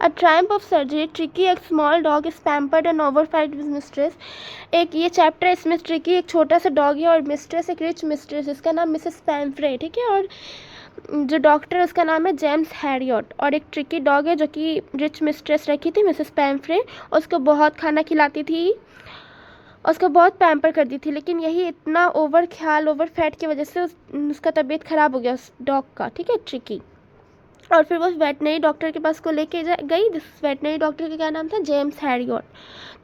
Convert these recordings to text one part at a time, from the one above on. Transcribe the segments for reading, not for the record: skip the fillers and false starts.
A triumph of surgery. Tricky, a small dog, is pampered and overfed with mistress. एक ये chapter है, इसमें tricky एक छोटा सा डॉग है और मिस्ट्रेस एक रिच मिस्ट्रेस, इसका नाम मिसेस पैम्फ्रे, ठीक है। और जो डॉक्टर है उसका नाम है जेम्स हैरियट। और एक ट्रिकी डॉग है जो कि रिच मिस्ट्रेस रखी थी मिसेस पैम्फ्रे, और उसको बहुत खाना खिलाती थी, उसको बहुत पैम्पर करती थी। लेकिन यही इतना ओवर ख्याल, ओवर फैट की वजह से उसका तबीयत ख़राब हो गया उस डॉग का, ठीक है, ट्रिकी। और फिर वो वेटनरी डॉक्टर के पास को लेके गई। जिस वेटनरी डॉक्टर का क्या नाम था, जेम्स हैरियट।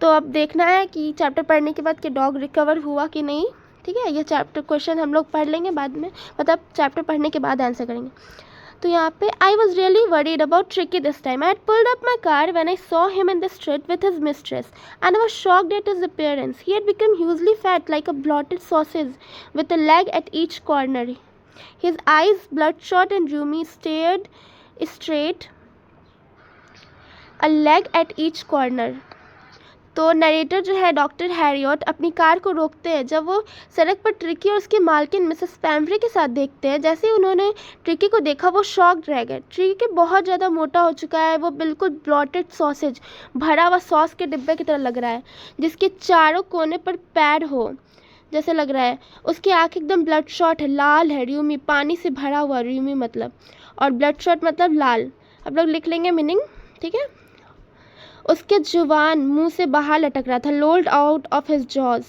तो अब देखना है कि चैप्टर पढ़ने के बाद कि डॉग रिकवर हुआ कि नहीं, ठीक है। ये चैप्टर क्वेश्चन हम लोग पढ़ लेंगे बाद में, मतलब चैप्टर पढ़ने के बाद आंसर करेंगे। तो यहाँ पे I was really worried about tricky this time. I had pulled up my car when I saw him in the street with his mistress, and I was shocked at his appearance. He had become hugely fat, like a bloated sausage, with a leg at each corner. His eyes, bloodshot and rheumy, stared straight, a leg at each corner. तो narrator जो है doctor Harriet अपनी car को रोकते हैं जब वो सड़क पर ट्रिकी और उसकी मालकिन मिसेस पैम्फ्रे के साथ देखते हैं। जैसे ही उन्होंने ट्रिकी को देखा वो शॉक्ड रह गए। ट्रिकी बहुत ज़्यादा मोटा हो चुका है, वो बिल्कुल ब्लॉटेड सॉसेज, भरा हुआ सॉस के डिब्बे की तरह लग रहा है, जिसके चारों कोने पर पैर हो जैसे लग रहा है। उसकी आँख एकदम ब्लड शॉट है, लाल है, र्यूमी, पानी से भरा हुआ, र्यूमी मतलब, और ब्लड शॉट मतलब लाल। अब लोग लिख लेंगे मीनिंग, ठीक है। उसके जुबान मुंह से बाहर लटक रहा था, लोल्ड आउट ऑफ हिज जॉज।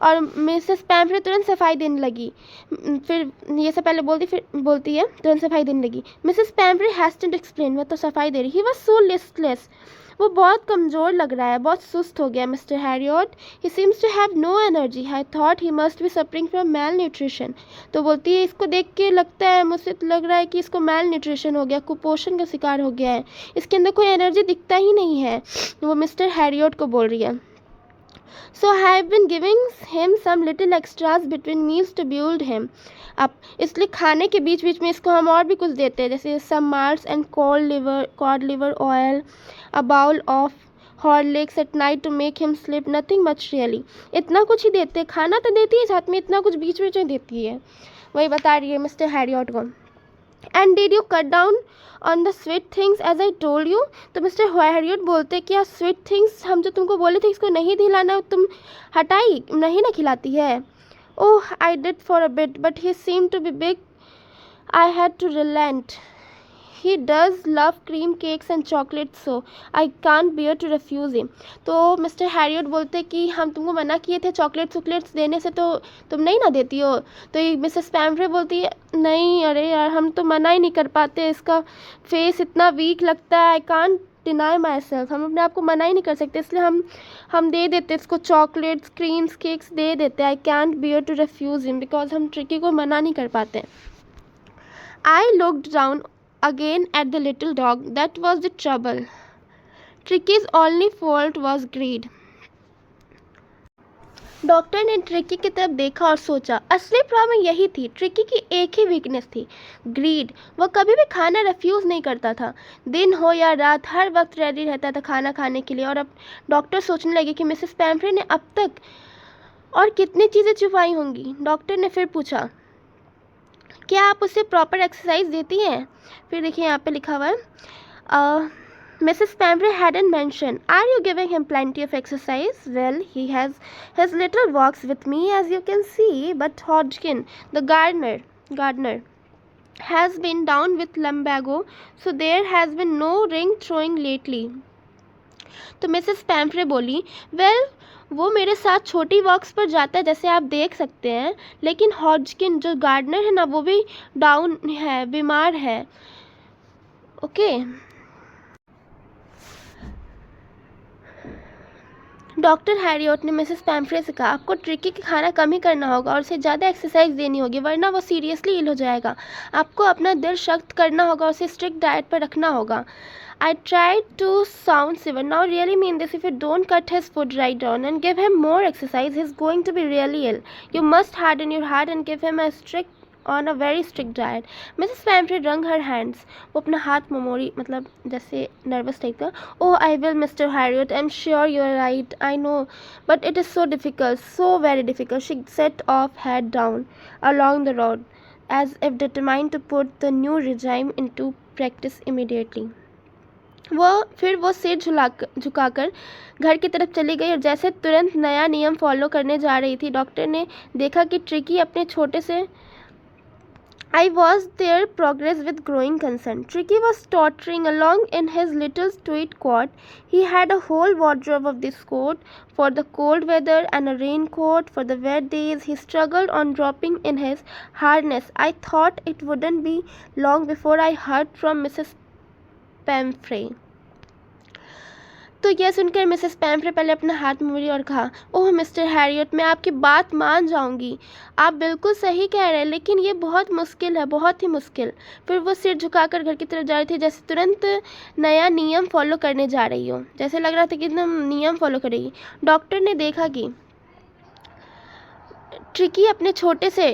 और मिसेस पैम्फ्रे तुरंत सफाई देने लगी। फिर ये सब पहले बोलती है तुरंत सफाई देने लगी। मिसेस पैम्फ्रे हैस्टेंट एक्सप्लेन, वह तो सफाई दे रही। ही वॉज सो लिस्टलेस, वो बहुत कमज़ोर लग रहा है, बहुत सुस्त हो गया mister Herriot. He seems to have no energy. I thought he must be suffering from malnutrition. तो बोलती है इसको देख के लगता है, मुझसे तो लग रहा है कि इसको मैल न्यूट्रिशन हो गया, कुपोषण का शिकार हो गया है, इसके अंदर कोई एनर्जी दिखता ही नहीं है। वो मिस्टर हैरियट को बोल रही है। So I have been giving him some little extras between meals to build him up. इसलिए खाने के बीच बीच में इसको हम और भी कुछ देते हैं, जैसे some malts and cod liver oil, a bowl of Horlicks at night to make him sleep. Nothing much really. इतना कुछ ही देते हैं, खाना तो देती है साथ में, इतना कुछ बीच बीच में देती है। वही बता रही है मिस्टर हैरियट को। And did you cut down on the sweet things as I told you. तो मिस्टर हैरियट बोलते कि यार स्वीट थिंग्स हम जो तुमको बोले थे इसको नहीं खिलाना, तुम हटाई नहीं ना खिलाती है। Oh I did for a bit but he seem to be big, I had to relent. He does love cream cakes and chocolate, so I can't bear to refuse him. तो मिस्टर हैरियट बोलते कि हम तुमको मना किए थे chocolates देने से, तो तुम नहीं ना देती हो। तो ये मिसेस पैम्फ्रे बोलती है नहीं, अरे यार हम तो मना ही नहीं कर पाते, इसका फेस इतना वीक लगता है, I can't deny my self, हम अपने आप को मना ही नहीं कर सकते, इसलिए हम दे देते इसको चॉकलेट्स, क्रीम्स, केक्स दे देते। I can't bear to refuse him because हम ट्रिकी को मना नहीं कर पाते। I looked down again at the little dog. That was the trouble. Tricky's only fault was greed. Doctor ने ट्रिकी की तरफ देखा और सोचा असली प्रॉब्लम यही थी। ट्रिकी की एक ही वीकनेस थी, ग्रीड। वह कभी भी खाना रिफ्यूज़ नहीं करता था, दिन हो या रात हर वक्त रेडी रहता था खाना खाने के लिए। और अब डॉक्टर सोचने लगे कि मिसेस पैम्फ्रे ने अब तक और कितनी चीज़ें छुपाई होंगी। डॉक्टर ने फिर पूछा क्या आप उसे प्रॉपर एक्सरसाइज देती हैं। फिर देखिए यहाँ पे लिखा हुआ है Mrs पैम्फ्रे hadn't mentioned, are you giving him plenty of exercise? Well, he has his little walks with me as you can see, but Hodgkin, the gardener has been down with lumbago, so there has been no ring throwing lately. तो Mrs पैम्फ्रे बोली well वो मेरे साथ छोटी वॉक्स पर जाता है जैसे आप देख सकते हैं, लेकिन हॉजकिन जो गार्डनर है ना वो भी डाउन है, बीमार है। ओके डॉक्टर हैरियट ने मिसेस पैम्फ्रे से कहा आपको ट्रिकी का खाना कम ही करना होगा और उसे ज़्यादा एक्सरसाइज देनी होगी, वरना वो सीरियसली इल हो जाएगा। आपको अपना दिल सख्त करना होगा और उसे स्ट्रिक्ट डाइट पर रखना होगा। I tried to sound civil. Now really mean this. If you don't cut his food right down and give him more exercise, he's going to be really ill. You must harden your heart and give him on a very strict diet. Mrs. Pamphret wrung her hands. वो अपना हाथ ममोड़ी मतलब जैसे nervous type का। Oh, I will, Mr. Harriot. I'm sure you're right. I know, but it is so difficult, so very difficult. She set off head down along the road, as if determined to put the new regime into practice immediately. वो सिर झुकाकर घर की तरफ चली गई और जैसे तुरंत नया नियम फॉलो करने जा रही थी, डॉक्टर ने देखा कि ट्रिकी अपने छोटे से I was their progress with growing concern. Tricky was tottering along in his little tweed coat. He had a whole wardrobe of this coat for the cold weather and a raincoat for the wet days. He struggled on dropping in his harness. I thought it wouldn't be long before I heard from Mrs. Pamphray. तो यह सुनकर Mrs पैम्फ्रे पहले अपना हाथ मोड़ी और कहा, oh Mr Harriet, मैं आपकी बात मान जाऊंगी, आप बिल्कुल सही कह रहे हैं, लेकिन ये बहुत मुश्किल है, बहुत ही मुश्किल। फिर वो सिर झुकाकर घर की तरफ जा रही थी, जैसे तुरंत नया नियम फॉलो करने जा रही हो, जैसे लग रहा था कि एकदम नियम फॉलो करेगी। डॉक्टर ने देखा कि ट्रिकी अपने छोटे से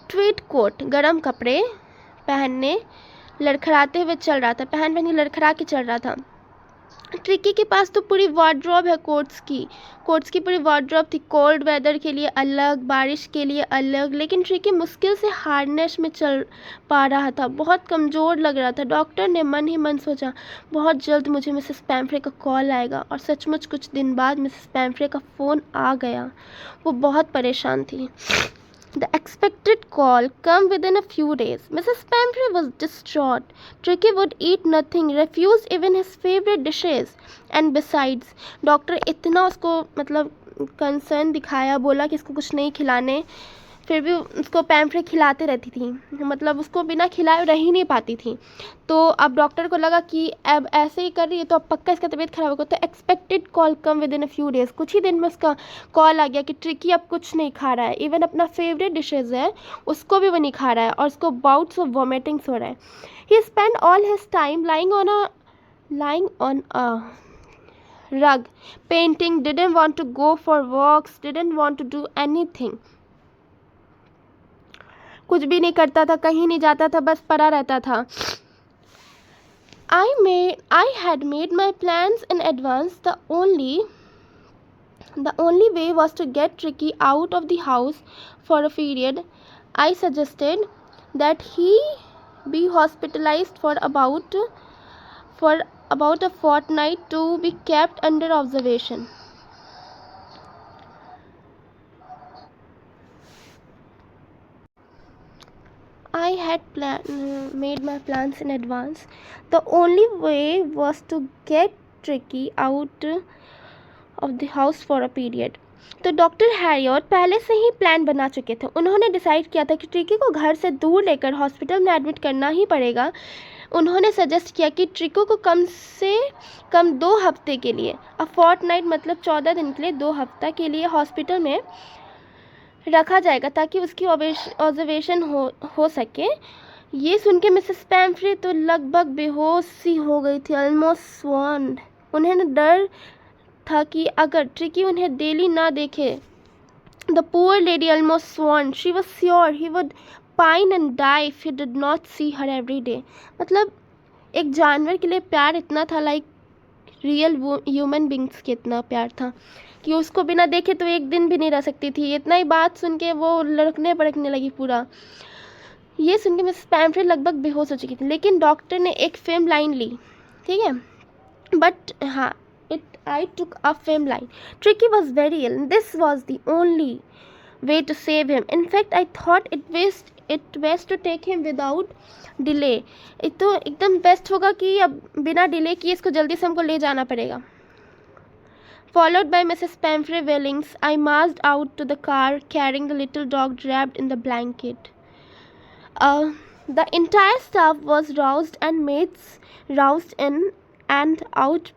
ट्वीड कोट, गर्म कपड़े पहन के लड़खड़ा के चल रहा था। ट्रिकी के पास तो पूरी वार्डरोब है कोट्स की पूरी वार्डरोब थी, कोल्ड वेदर के लिए अलग, बारिश के लिए अलग, लेकिन ट्रिकी मुश्किल से हार्नेस में चल पा रहा था, बहुत कमज़ोर लग रहा था। डॉक्टर ने मन ही मन सोचा, बहुत जल्द मुझे मिसेस पैम्फ्रे का कॉल आएगा, और सचमुच कुछ दिन बाद मिसेस पैम्फ्रे का फ़ोन आ गया। वो बहुत परेशान थी। The expected call came within a few days. Mrs. Pamphray was distraught. Tricky would eat nothing, refused even his favorite dishes. And besides, doctor इतना उसको कंसर्न दिखाया, बोला कि इसको कुछ नहीं खिलाने, फिर भी उसको पैम्फ्रे खिलाते रहती थी, उसको बिना खिलाए रह ही नहीं पाती थी। तो अब डॉक्टर को लगा कि अब ऐसे ही कर रही है तो अब पक्का इसका तबीयत खराब होगा। तो expected call come with in a few days, कुछ ही दिन में उसका कॉल आ गया कि ट्रिकी अब कुछ नहीं खा रहा है, इवन अपना फेवरेट डिशेज है उसको भी वो नहीं खा रहा है, और उसको बाउट्स ऑफ वॉमिटिंग्स हो रहा है। He spend all his time lying on a rug, painting, didn't want to go for walks, didn't want to do anything. कुछ भी नहीं करता था, कहीं नहीं जाता था, बस पड़ा रहता था। I had made my plans in advance. The only way was to get Tricky out of the house for a period. I suggested that he be hospitalized for about a fortnight to be kept under observation. I had made my plans in advance. The only way was to get Tricky out of the house for a period. तो doctor Harriet पहले से ही plan बना चुके थे। उन्होंने decide किया था कि ट्रिकी को घर से दूर लेकर हॉस्पिटल में एडमिट करना ही पड़ेगा। उन्होंने सजेस्ट किया कि ट्रिको को कम से कम 2 हफ्ते के लिए, अ फोर्टनाइट 14 दिन के लिए, 2 हफ्ता के लिए हॉस्पिटल में रखा जाएगा ताकि उसकी ऑब्जर्वेशन हो सके। ये सुन के मिसेस पैम्फ्रे तो लगभग बेहोश सी हो गई थी, ऑलमोस्ट स्वॉन्ड। उन्हें डर था कि अगर ट्रिकी उन्हें डेली ना देखे, the poor lady almost swooned, she was sure he would pine and die if he did not see her every day. एक जानवर के लिए प्यार इतना था, लाइक रियल ह्यूमन बींग्स के इतना प्यार था कि उसको बिना देखे तो एक दिन भी नहीं रह सकती थी। इतना ही बात सुन के वो लड़कने पड़कने लगी पूरा। ये सुन के मिसेस पैम्फ्रे लगभग बेहोश हो चुकी थी, लेकिन डॉक्टर ने एक फेम लाइन ली, ठीक है, बट हाँ, I took a firm line. Tricky was very ill. This was the only way to save him. In fact, I thought it best to take him without delay. तो एकदम best होगा कि अब बिना delay किए इसको जल्दी से हमको ले जाना पड़ेगा। Followed by Mrs. Pamphray Wellings, I marched out to the car carrying the little dog wrapped in the blanket. The entire staff was roused and maids roused in and out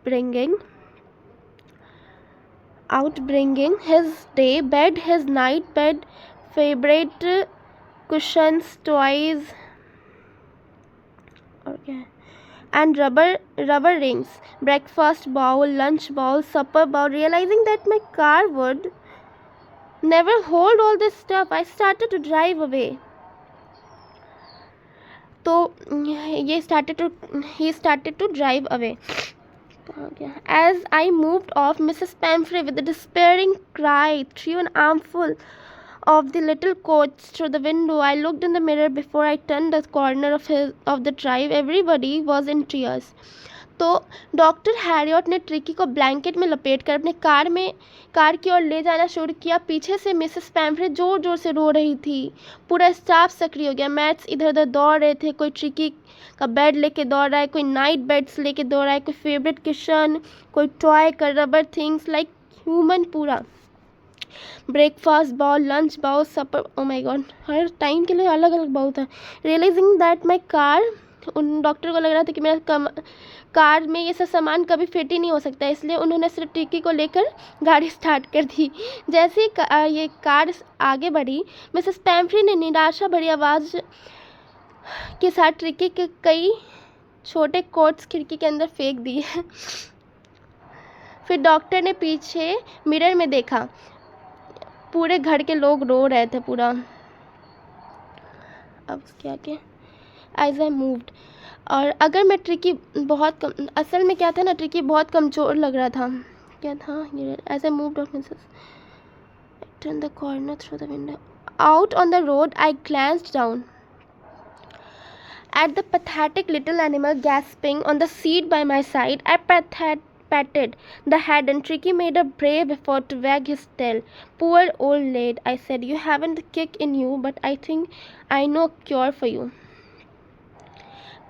bringing his day bed, his night bed, favorite cushions, toys, and rubber rings, breakfast bowl, lunch bowl, supper bowl. Realizing that my car would never hold all this stuff, I started to drive away. So he started to drive away. As I moved off, Mrs. Pamphray, with a despairing cry, threw an armful of the little coats through the window. I looked in the mirror before I turned the corner of the drive. Everybody was in tears. तो doctor Harriet ने tricky को blanket में लपेटकर अपने car की ओर ले जाना शुरू किया। पीछे से मिसेस पैम्फ्रे जोर जोर से रो रही थी। पूरा स्टाफ सक्रिय हो गया। मैट्स इधर उधर दौड़ रहे थे। कोई ट्रिकी का बेड लेके दौड़ रहा है, कोई नाइट बेड्स लेके दौड़ रहा है, कोई फेवरेट किशन, कोई टॉय का रबर थिंग्स लाइक ह्यूमन। पूरा breakfast bowl, lunch bowl, supper, oh my God, हर टाइम के लिए अलग अलग बाउल था। रियलाइजिंग दैट माई कार, उन डॉक्टर को लग रहा था कि मेरा कार में ये सब सामान कभी फिट ही नहीं हो सकता, इसलिए उन्होंने सिर्फ ट्रिकी को लेकर गाड़ी स्टार्ट कर दी। जैसे ही ये कार आगे बढ़ी, मिसेस पैम्फ्री ने निराशा भरी आवाज़ के साथ ट्रिकी के कई छोटे कोट्स खिड़की के अंदर फेंक दिए। फिर डॉक्टर ने पीछे मिरर में देखा। पूरे घर के लोग रो रहे थे पूरा। अब क्या क्या एज आई मूव्ड, और अगर मैं ट्रिकी बहुत कम, असल में क्या था ना, ट्रिकी बहुत कमज़ोर लग रहा था। क्या था ये? As I moved off Mrs turn the corner through the window out on the road, I glanced down at the pathetic little animal gasping on the seat by my side. I patted the head and Tricky made a brave effort to wag his tail. Poor old lad, I said, you haven't the kick in you, but I think I know a cure for you.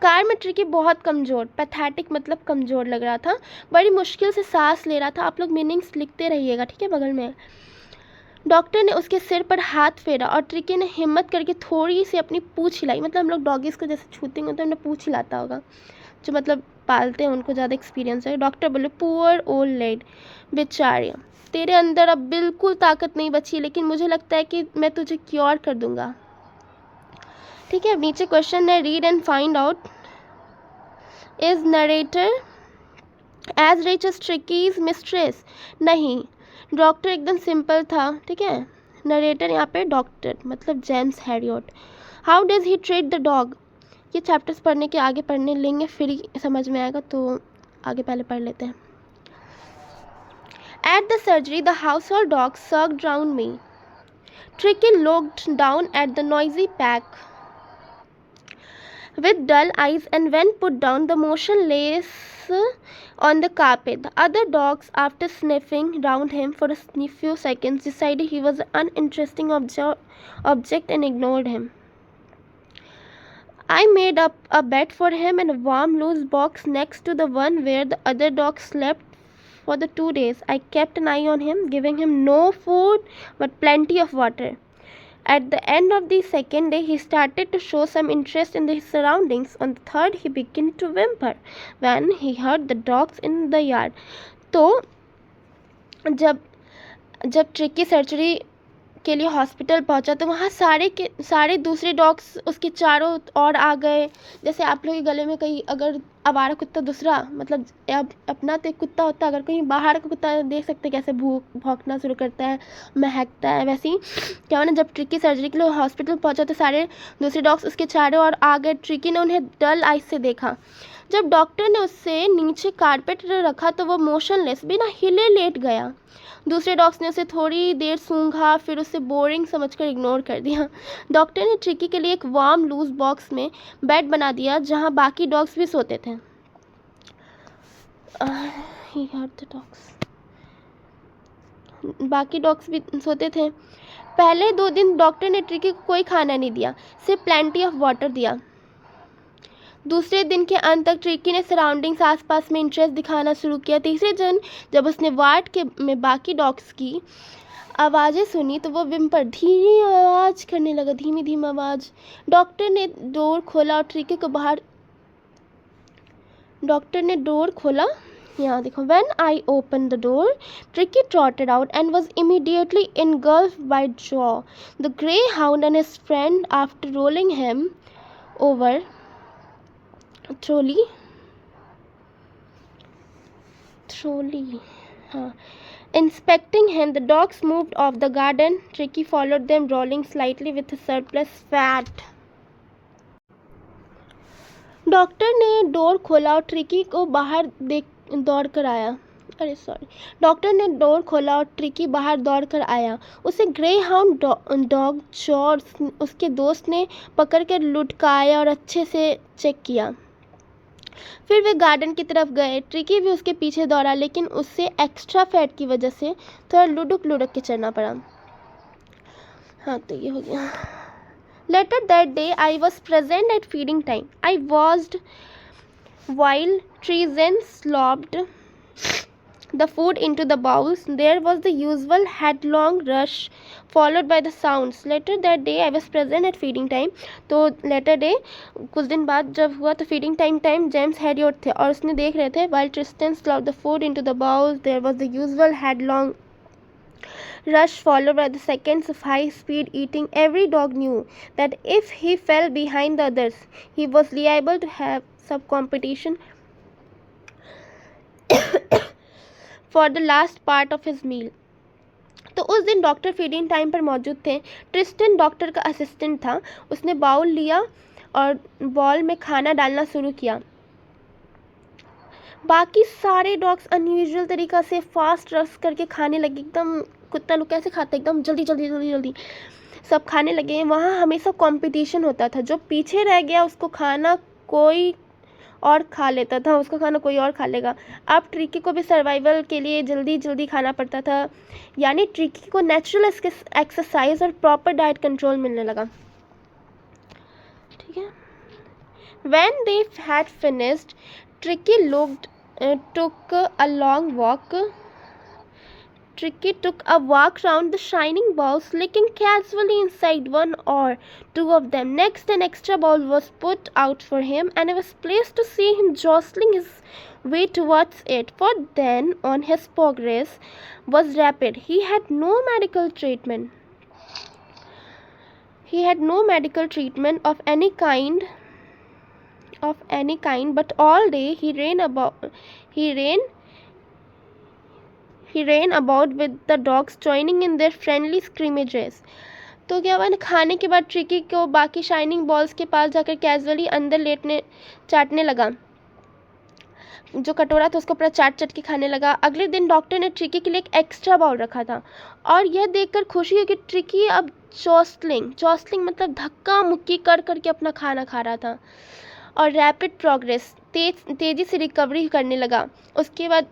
Car में tricky बहुत कमज़ोर, pathetic मतलब कमज़ोर लग रहा था, बड़ी मुश्किल से सांस ले रहा था। आप लोग मीनिंग्स लिखते रहिएगा, ठीक है, बगल में। डॉक्टर ने उसके सिर पर हाथ फेरा और ट्रिकी ने हिम्मत करके थोड़ी सी अपनी पूँछ हिलाई। मतलब हम लोग डॉगीज़ को जैसे छूते हैं तो हमने पूँछ हिलाता होगा, जो मतलब पालते हैं उनको ज़्यादा एक्सपीरियंस है। डॉक्टर बोले, पुअर ओल्ड लेड, बेचारी, तेरे अंदर अब बिल्कुल ताकत नहीं बची, लेकिन मुझे लगता है कि मैं तुझे क्योर कर दूंगा। ठीक है, अब नीचे क्वेश्चन है, read and find out. Is narrator as rich as Tricky's mistress? नहीं, डॉक्टर एकदम सिंपल था, ठीक है। नरेटर यहाँ पे डॉक्टर मतलब James Herriot. How does he treat the dog? ये चैप्टर्स पढ़ने के आगे पढ़ने लेंगे फिर ही समझ में आएगा, तो आगे पहले पढ़ लेते हैं। At the surgery the household dog circled round me. Tricki looked down at the noisy pack with dull eyes, and when put down, the motionless on the carpet. The other dogs, after sniffing round him for a few seconds, decided he was an uninteresting object and ignored him. I made up a bed for him in a warm, loose box next to the one where the other dogs slept for the 2 days. I kept an eye on him, giving him no food but plenty of water. At the end of the second day, he started to show some interest in his surroundings. On the third, he began to whimper when he heard the dogs in the yard. तो जब tricky surgery के लिए hospital पहुंचा तो वहाँ सारे दूसरे dogs उसके चारों ओर आ गए। जैसे आप लोग के गले में कहीं अगर आवारा कुत्ता दूसरा, मतलब अपना तो एक कुत्ता होता है, अगर कहीं बाहर का कुत्ता देख सकते हैं कैसे भौंकना शुरू करता है, महकता है, वैसे ही क्या हुआ, जब ट्रिकी सर्जरी के लिए हॉस्पिटल पहुंचा तो सारे दूसरे डॉग्स उसके चारों ओर आ गए। ट्रिकी ने उन्हें डल आइज से देखा। जब डॉक्टर ने उससे नीचे कारपेट रखा तो वो मोशनलेस, बिना हिले लेट गया। दूसरे डॉग्स ने उसे थोड़ी देर सूंघा, फिर उसे बोरिंग समझकर इग्नोर कर दिया। डॉक्टर ने ट्रिकी के लिए एक वार्म लूज बॉक्स में बेड बना दिया जहां बाकी डॉग्स भी सोते थे। बाकी डॉग्स भी सोते थे। पहले 2 दिन डॉक्टर ने ट्रिकी को कोई खाना नहीं दिया, सिर्फ प्लेंटी ऑफ वाटर दिया। दूसरे दिन के अंत तक ट्रिकी ने सराउंडिंग्स आसपास में इंटरेस्ट दिखाना शुरू किया। तीसरे दिन जब उसने वार्ड में बाकी डॉग्स की आवाज़ें सुनी तो वो विम्पर धीमी आवाज़ करने लगा, धीमी धीमी आवाज़। डॉक्टर ने डोर खोला, यहाँ देखो। When I opened the door, Tricky trotted out and was immediately engulfed by joy. The greyhound and his friend, after rolling him over trolley, inspecting him, the dogs moved off the garden. Tricky followed them, rolling slightly with his surplus fat. Doctor ने door खोला और tricky को बाहर दौड़ कर आया। Doctor ने door खोला और ट्रिकी बाहर दौड़ कर आया। उसे ग्रे हाउंड डॉग जॉर्ज उसके दोस्त ने पकड़ कर लुढ़काया और अच्छे से चेक किया। फिर वे गार्डन की तरफ गए। ट्रिकी भी उसके पीछे दौड़ा, लेकिन उससे एक्स्ट्रा फैट की वजह से थोड़ा लुढ़क लुढ़क के चलना पड़ा। हाँ, तो ये हो गया। Later that day I was present at feeding time. I watched while Treason slopped the food into the bowls. There was the usual headlong rush followed by the sounds. Later that day I was present at feeding time. तो later day कुछ दिन बाद जब हुआ तो feeding time James Harriet थे और उसने देख रहे थे while Tristan slopped the food into the bowls. There was the usual headlong rush followed by the seconds of high speed eating. Every dog knew that if he fell behind the others he was liable to have सब competition for the last part of his meal. तो उस दिन doctor feeding time पर मौजूद थे। Tristan doctor का assistant था। उसने बाउल लिया और बॉल में खाना डालना शुरू किया। बाकी सारे डॉग्स अनयूजुअल तरीक़ा से फास्ट रश करके खाने लगे। एकदम कुत्ता लोग कैसे खाते, एकदम जल्दी जल्दी जल्दी जल्दी सब खाने लगे। वहाँ हमेशा कंपटीशन होता था। जो पीछे रह गया उसको खाना कोई और खा लेता था, उसका खाना कोई और खा लेगा। अब ट्रिकी को भी सर्वाइवल के लिए जल्दी जल्दी खाना पड़ता था, यानी ट्रिकी को नेचुरल एक्सरसाइज और प्रॉपर डाइट कंट्रोल मिलने लगा। ठीक है। When they had finished, Tricky took a long walk. Tricky took a walk round the shining bowls, licking casually inside one or two of them. Next, an extra bowl was put out for him, and I was pleased to see him jostling his way towards it, for then on his progress was rapid. He had no medical treatment. He had no medical treatment of any kind, but all day he ran about with the dogs, joining in their friendly scrimmages. तो क्या हुआ ना, खाने के बाद tricky को बाकी shining balls के पास जाकर कैजुअली अंदर लेटने चाटने लगा। जो कटोरा था उसको पूरा चाट के खाने लगा। अगले दिन डॉक्टर ने ट्रिकी के लिए एक एक्स्ट्रा बाउल रखा था और यह देखकर खुशी हुई कि ट्रिकी अब जॉस्लिंग मतलब धक्का मुक्की कर करके अपना खाना खा रहा था और रैपिड प्रोग्रेस तेज़ी से रिकवरी करने लगा। उसके बाद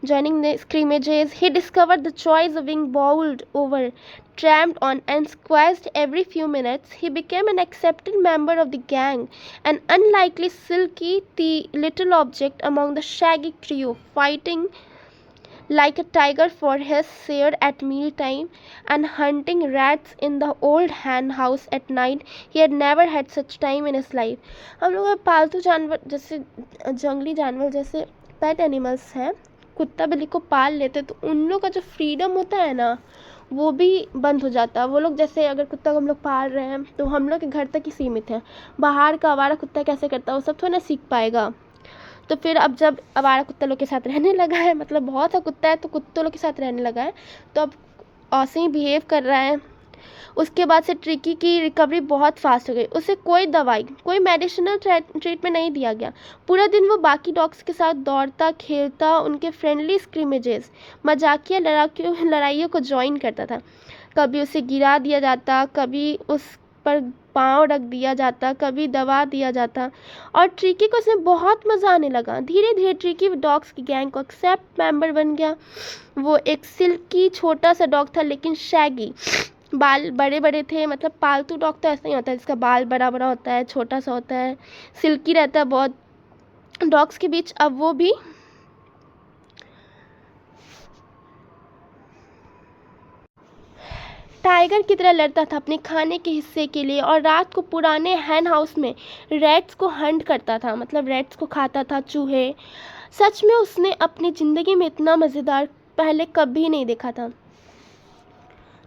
joining the scrimmages, he discovered the choice of being bowled over, tramped on, and squeezed every few minutes. He became an accepted member of the gang, an unlikely silky little object among the shaggy trio, fighting like a tiger for his share at mealtime and hunting rats in the old hen house at night. He had never had such time in his life. हम लोग पालतू जानवर जैसे जंगली जानवर जैसे pet animals हैं, कुत्ता बिल्ली को पाल लेते तो उन लोग का जो फ्रीडम होता है ना वो भी बंद हो जाता है। वो लोग जैसे अगर कुत्ता को हम लोग पाल रहे हैं तो हम लोग के घर तक ही सीमित है। बाहर का आवारा कुत्ता कैसे करता है वो सब थोड़ा ना सीख पाएगा। तो फिर अब जब आवारा कुत्ता लोग के साथ रहने लगा है, मतलब बहुत सा कुत्ता है तो कुत्तों लोग के साथ रहने लगा है, तो अब ऐसे ही बिहेव कर रहा है। उसके बाद से ट्रिकी की रिकवरी बहुत फास्ट हो गई। उसे कोई दवाई, कोई मेडिसिनल ट्रीटमेंट नहीं दिया गया। पूरा दिन वो बाकी डॉग्स के साथ दौड़ता खेलता, उनके फ्रेंडली स्क्रिमेजेस मजाकिया लड़ाइयों को ज्वाइन करता था। कभी उसे गिरा दिया जाता, कभी उस पर पाँव रख दिया जाता, कभी दबा दिया जाता और ट्रिकी को उसमें बहुत मज़ा आने लगा। धीरे धीरे ट्रिकी डॉग्स की गैंग को एक्सेप्ट मेंबर बन गया। वो एक सिल्की छोटा सा डॉग था लेकिन शैगी, बाल बड़े बड़े थे। मतलब पालतू डॉग तो ऐसा ही होता है जिसका बाल बड़ा बड़ा होता है, छोटा सा होता है, सिल्की रहता है बहुत डॉग्स के बीच। अब वो भी टाइगर की तरह लड़ता था अपने खाने के हिस्से के लिए और रात को पुराने हैन हाउस में रैट्स को हंट करता था, मतलब रैट्स को खाता था, चूहे। सच में उसने अपनी ज़िंदगी में इतना मज़ेदार पहले कभी नहीं देखा था।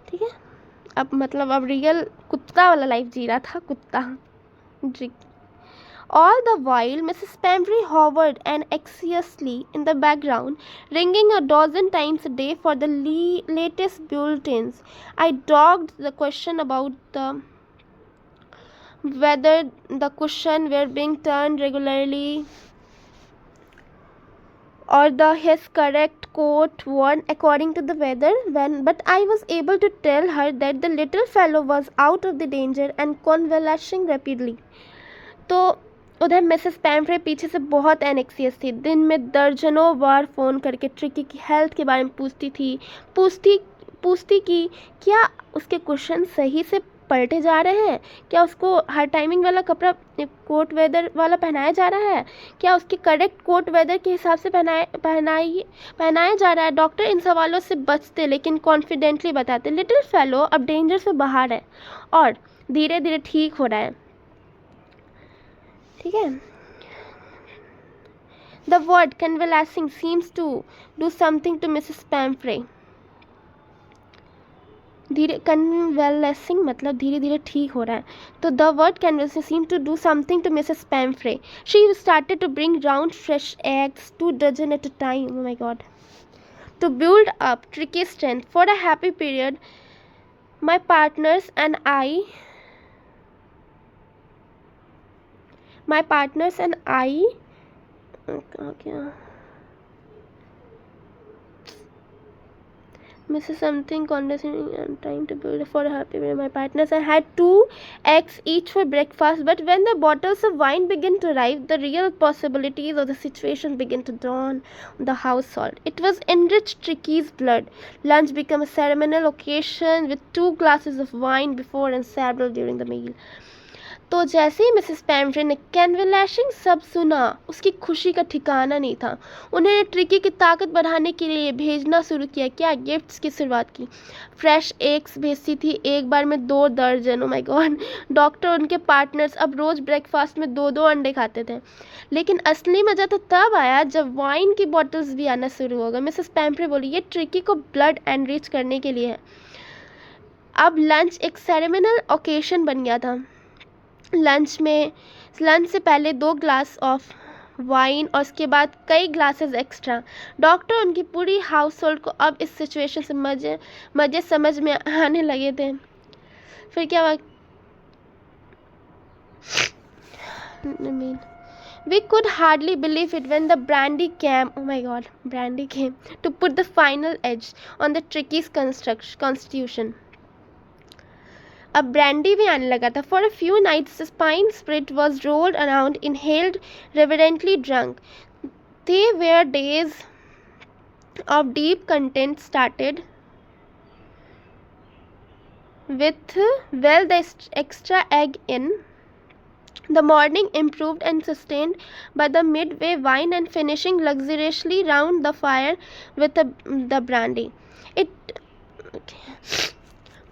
ठीक है, अब रियल कुत्ता वाला लाइफ जी रहा था कुत्ता। All the while, Mrs. Pemberley hovered anxiously in the background, ringing a dozen times a day for the latest bulletins. I dogged the question about whether the cushion were being turned regularly or his correct coat worn according to the weather, but I was able to tell her that the little fellow was out of the danger and convalescing rapidly. तो उधर Mrs पैम्फ्रे पीछे से बहुत एनेक्सियस थी। दिन में दर्जनों बार phone करके ट्रिकी की हेल्थ के बारे में पूछती कि क्या उसके कुशन सही से पलटे जा रहे हैं, क्या उसको हर टाइमिंग वाला कपड़ा कोट वेदर वाला पहनाया जा रहा है, क्या उसके करेक्ट कोट वेदर के हिसाब से पहनाया जा रहा है। डॉक्टर इन सवालों से बचते लेकिन कॉन्फिडेंटली बताते, लिटिल फेलो अब डेंजर से बाहर है और धीरे धीरे ठीक हो रहा है। ठीक है। The word convalescing seems to do something to Mrs Pumphrey. Convalescing मतलब धीरे धीरे ठीक हो रहा है। तो the word convalescing seem to do something to Mrs Pumphrey. She started to bring round fresh eggs 2 dozen at a time. Oh my god. To build up tricky strength for a happy period, my partners and I Mrs. Something condescending and trying to build for a happy meal. My partners and had 2 eggs each for breakfast, but when the bottles of wine began to arrive, the real possibilities of the situation began to dawn on the household. It was enriched Tricky's blood. Lunch became a ceremonial occasion with 2 glasses of wine before and several during the meal. तो जैसे ही Mrs Pumphrey ने कैनवलैशिंग सब सुना, उसकी खुशी का ठिकाना नहीं था। उन्होंने ट्रिकी की ताकत बढ़ाने के लिए भेजना शुरू किया। क्या गिफ्ट्स की शुरुआत की। फ्रेश एग्स भेजती थी, एक बार में 2 दर्जन। ओ माय गॉड। डॉक्टर उनके पार्टनर्स अब रोज़ ब्रेकफास्ट में 2-2 अंडे खाते थे। लेकिन असली मज़ा तो तब आया जब वाइन की बॉटल्स भी आना शुरू हो गए। मिसेस पैम्फ्रे बोली, ये ट्रिकी को ब्लड एनरिच करने के लिए है। अब लंच एक सेरेमोनियल ओकेशन बन गया था। लंच से पहले 2 ग्लास ऑफ वाइन और उसके बाद कई ग्लासेस एक्स्ट्रा। डॉक्टर उनकी पूरी हाउस होल्ड को अब इस सिचुएशन से मज़े समझ में आने लगे थे। फिर क्या हुआ? We could hardly believe it when the brandy came. Oh my god, brandy came to put the final edge on the Tricky's constitution. अब ब्रांडी भी आने लगा था। For a few nights spine spirit was rolled around, inhaled, reverently drunk. They were days of deep content started with the extra egg in the morning, improved and sustained by the midway wine, and finishing luxuriously round the fire with the brandy.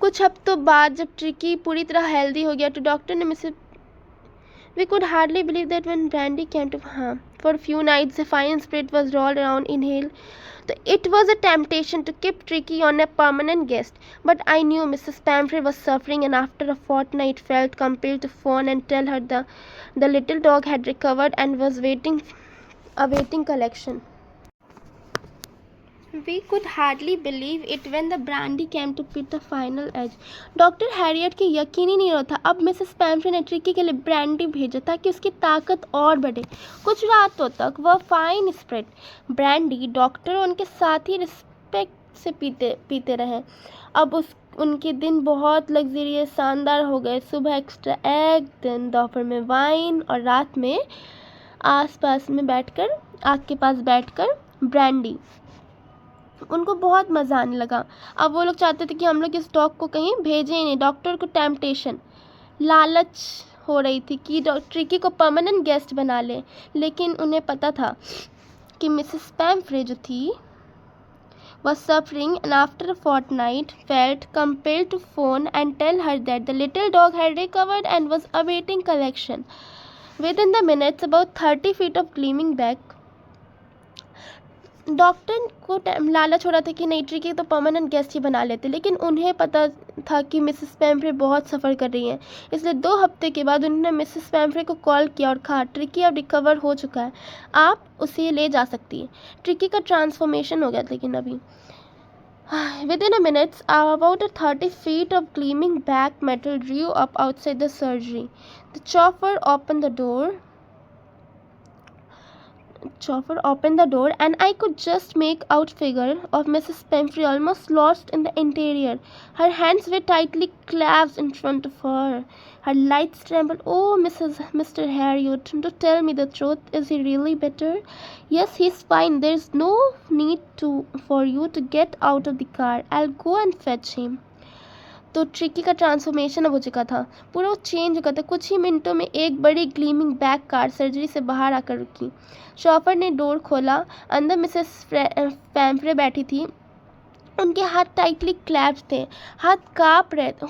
कुछ हफ्तों बाद जब tricky पूरी तरह healthy हो गया तो doctor ने Mrs We could hardly believe that when brandy came to for a few nights the fine spirit was rolled around inhale. It was a temptation to keep Tricky on a permanent guest, but I knew Mrs. Pamphray was suffering, and after a fortnight felt compelled to phone and tell her the little dog had recovered and was awaiting collection. We could hardly believe it when the brandy came to put the final edge. Doctor Harriet के यकीन ही नहीं होता। अब Mrs Pumphrey ने tricky के लिए brandy भेजा ताकि उसकी ताकत और बढ़े। कुछ रातों तक वह फाइन स्प्रिट ब्रांडी डॉक्टर और उनके साथ ही रिस्पेक्ट से पीते रहे। अब उनके दिन बहुत लग्जरियस शानदार हो गए। सुबह एक्स्ट्रा एग, दिन दोपहर में वाइन और रात में आग के पास बैठकर ब्रांडी। उनको बहुत मज़ा आने लगा। अब वो लोग चाहते थे कि हम लोग इस डॉग को कहीं भेजें ही नहीं। डॉक्टर को टेम्पटेशन, लालच हो रही थी कि ट्रिकी को परमानेंट गेस्ट बना ले, लेकिन उन्हें पता था कि मिसेस पैम्फ्रे जो थी was suffering, and after a fortnight felt compelled to phone and tell her that the little dog had recovered and was awaiting collection. Within the minutes, about 30 feet of gleaming back, doctor को लालच हो रहा था कि नहीं tricky तो permanent guest ही बना लेते, लेकिन उन्हें पता था कि मिसेस पैम्फ्रे बहुत सफ़र कर रही हैं। इसलिए 2 हफ्ते के बाद उन्होंने मिसेस पैम्फ्रे को कॉल किया और कहा ट्रिकी अब रिकवर हो चुका है, आप उसे ले जा सकती हैं। ट्रिकी का ट्रांसफॉर्मेशन हो गया था। लेकिन अभी within a minute about 30 feet of gleaming black metal drew up outside the surgery. The chauffeur opened the door Chauffeur opened the door, and I could just make out figure of Mrs. Pamphray almost lost in the interior. Her hands were tightly clasped in front of her. Her lights trembled. "Oh, Mr. Harriot, do tell me the truth. Is he really better?" "Yes, he's fine. There's no need for you to get out of the car. I'll go and fetch him." तो tricky का transformation अब हो चुका था, पूरा वो change हो गया था। कुछ ही मिनटों में एक बड़ी ग्लीमिंग बैक कार सर्जरी से बाहर आकर रुकी। शॉफर ने डोर खोला। अंदर मिसेस पैम्फ्रे बैठी थी। उनके हाथ टाइटली क्लैप्ड थे,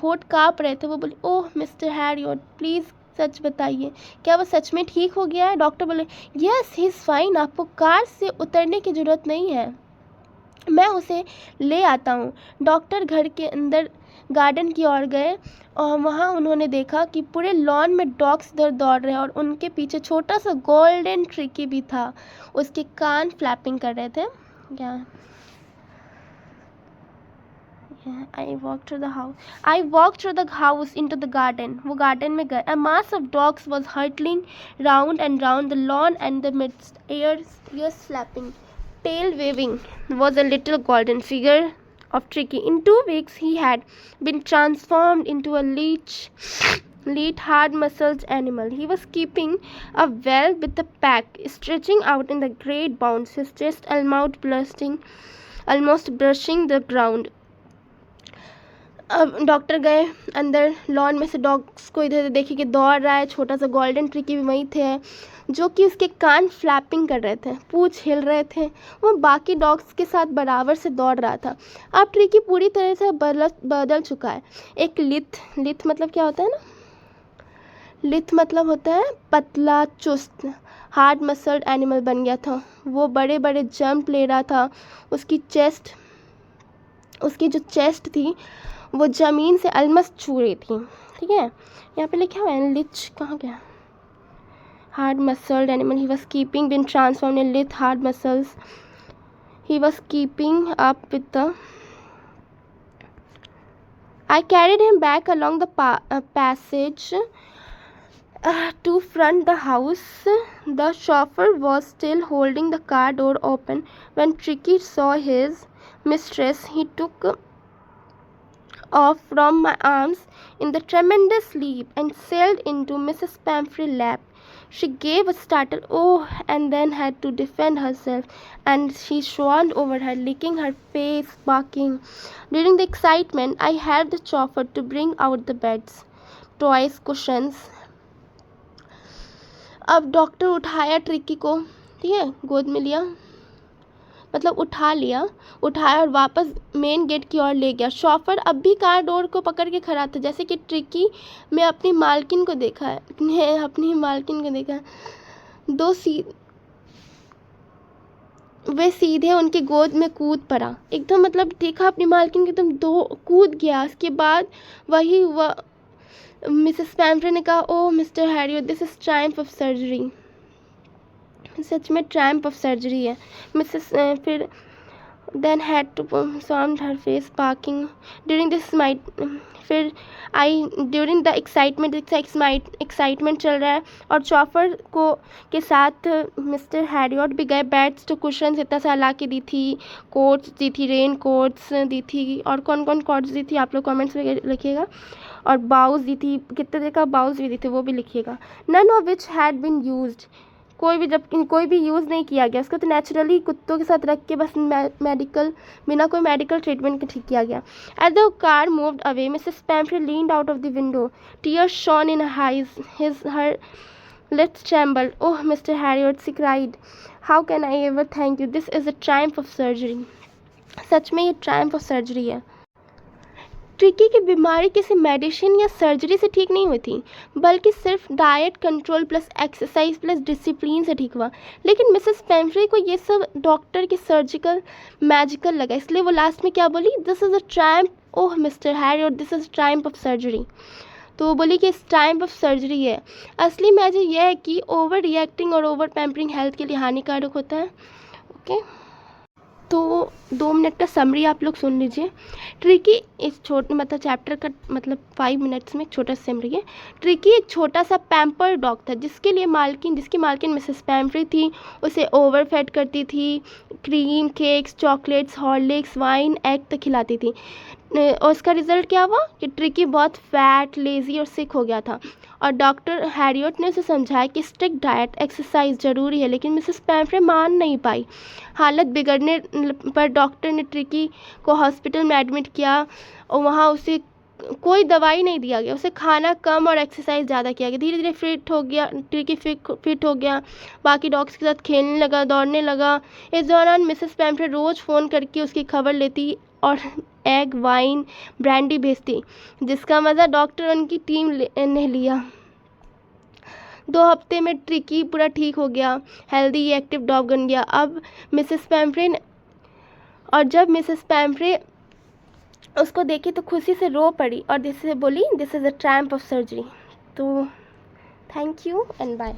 होठ काँप रहे थे। वो बोली, "ओह मिस्टर हैरियट, प्लीज़ सच बताइए, क्या वो सच में ठीक हो गया है?" डॉक्टर बोले, "यस, ही इज़ फाइन। आपको कार से उतरने की ज़रूरत नहीं है, मैं उसे ले आता हूँ।" डॉक्टर घर के अंदर गार्डन की ओर गए और वहाँ उन्होंने देखा कि पूरे लॉन में डॉग्स इधर दौड़ रहे हैं और उनके पीछे छोटा सा गोल्डन ट्रिकी भी था। उसके कान फ्लैपिंग कर रहे थे। I walked through the house into the garden. वो गार्डन में गए। A mass of dogs was hurtling round and round the lawn and the midst, ears flapping, tail waving, was a little golden figure of Tricky. In 2 weeks he had been transformed into a lean, hard-muscled animal. He was keeping up well with the pack, stretching out in the great bounds, his chest almost brushing the ground. अब doctor गए अंदर, lawn में से dogs को इधर देखे कि दौड़ रहा है। छोटा सा गोल्डन ट्रिकी भी वहीं थे, जो कि उसके कान फ्लैपिंग कर रहे थे, पूँछ हिल रहे थे। वो बाकी डॉग्स के साथ बराबर से दौड़ रहा था। अब ट्रिकी पूरी तरह से बदल चुका है। एक लिथ मतलब क्या होता है ना, लिथ मतलब होता है पतला चुस्त, हार्ड मसल्ड एनिमल बन गया था। वो बड़े बड़े जंप ले रहा था। उसकी जो चेस्ट थी वो ज़मीन से अलमस्त छू रही थी। ठीक है, यहाँ पे लिखा हुआ है लिच, कहाँ गया? Hard muscled animal, he was keeping been transform in lithe hard muscles, he was keeping up with the I carried him back along the passage to front the house. The chauffeur was still holding the car door open when Tricky saw his mistress. He took off from my arms in the tremendous leap and sailed into Mrs. Pamphre's lap. She gave a startled "oh" and then had to defend herself, and she swarmed over her, licking her face, barking. During the excitement, I helped the chauffeur to bring out the beds, toys, cushions. अब doctor उठाया tricky को, ठीक है, गोद में लिया, मतलब उठाया और वापस मेन गेट की ओर ले गया। शॉफर अब भी कार डोर को पकड़ के खड़ा था, जैसे कि ट्रिकी में अपनी मालकिन को देखा है। वे सीधे उनके गोद में कूद पड़ा, एकदम, मतलब देखा अपनी मालकिन के, तुम कूद गया। उसके बाद मिसेस पैम्फ्रे ने कहा, "oh Mr Herriot, this is triumph of surgery." सच में ट्रायम्फ ऑफ सर्जरी है। मिसेस फिर then had to perform her face barking during the excitement चल रहा है। और चॉफर के साथ मिस्टर हैरियट भी गए। बेड्स टू कुशन्स इतना सा ला के दी थी, कोट्स दी थी, रेन कोट्स दी थी, और कौन कौन कोट्स दी थी आप लोग कमेंट्स में लिखिएगा। और बाउस दी थी, कितने देर का बाउस भी दी थी वो भी लिखिएगा। None of which had been used, कोई भी यूज़ नहीं किया गया। उसको तो नेचुरली कुत्तों के साथ रख के बस बिना कोई मेडिकल ट्रीटमेंट के ठीक किया गया। As the car moved away, Mrs Pumphrey leaned out of the window, tears shone in her eyes, her lips trembled. "Oh, Mr. Harriot," she cried, "how can I ever thank you? This is a triumph of surgery." सच में ये Triumph of surgery है। Tricky की बीमारी किसी medicine या surgery से ठीक नहीं हुई थी, बल्कि सिर्फ diet control plus exercise plus discipline से ठीक हुआ। लेकिन मिसेस पैम्फ्रे को ये सब डॉक्टर के सर्जिकल मैजिकल लगा, इसलिए वो लास्ट में क्या बोली, "this is a Triumph, oh Mr Herriot, this is Triumph of surgery." तो वो बोली कि इस ट्रायम्फ ऑफ सर्जरी है। असली मैजिक यह है कि ओवर रिएक्टिंग और ओवर पैम्परिंग हेल्थ के लिए हानिकारक होता है। ओके। तो 2 मिनट का समरी आप लोग सुन लीजिए। ट्रिकी इस छोटे मतलब चैप्टर का मतलब 5 मिनट्स में एक छोटा सा समरी है। ट्रिकी एक छोटा सा पैम्पर डॉग था जिसकी मालकिन मिसेस पैम्फ्रे थी। उसे ओवरफेड करती थी, cream, cakes, chocolates, Horlicks, wine, egg तक खिलाती थी। और उसका रिज़ल्ट क्या हुआ कि ट्रिकी बहुत फैट, लेज़ी और सिक हो गया था। और डॉक्टर हैरियट ने उसे समझाया कि स्ट्रिक्ट डाइट, एक्सरसाइज ज़रूरी है, लेकिन मिसेस पैम्फ्रे मान नहीं पाई। हालत बिगड़ने पर डॉक्टर ने ट्रिकी को हॉस्पिटल में एडमिट किया और वहाँ उसे कोई दवाई नहीं दिया गया, उसे खाना कम और एक्सरसाइज ज़्यादा किया गया। धीरे धीरे फिट हो गया, ट्रिकी फिट हो गया, बाकी डॉग्स के साथ खेलने लगा, दौड़ने लगा। इस दौरान मिसेस पैम्फ्रे रोज़ फ़ोन करके उसकी खबर लेती और एग, वाइन, ब्रांडी भेजती, जिसका मज़ा डॉक्टर और उनकी टीम ने लिया। 2 हफ्ते में ट्रिकी पूरा ठीक हो गया, हेल्दी एक्टिव डॉग बन गया। जब मिसेस पैम्फ्रे उसको देखी तो खुशी से रो पड़ी और जिससे बोली, this is a tramp of surgery. तो थैंक यू एंड बाय।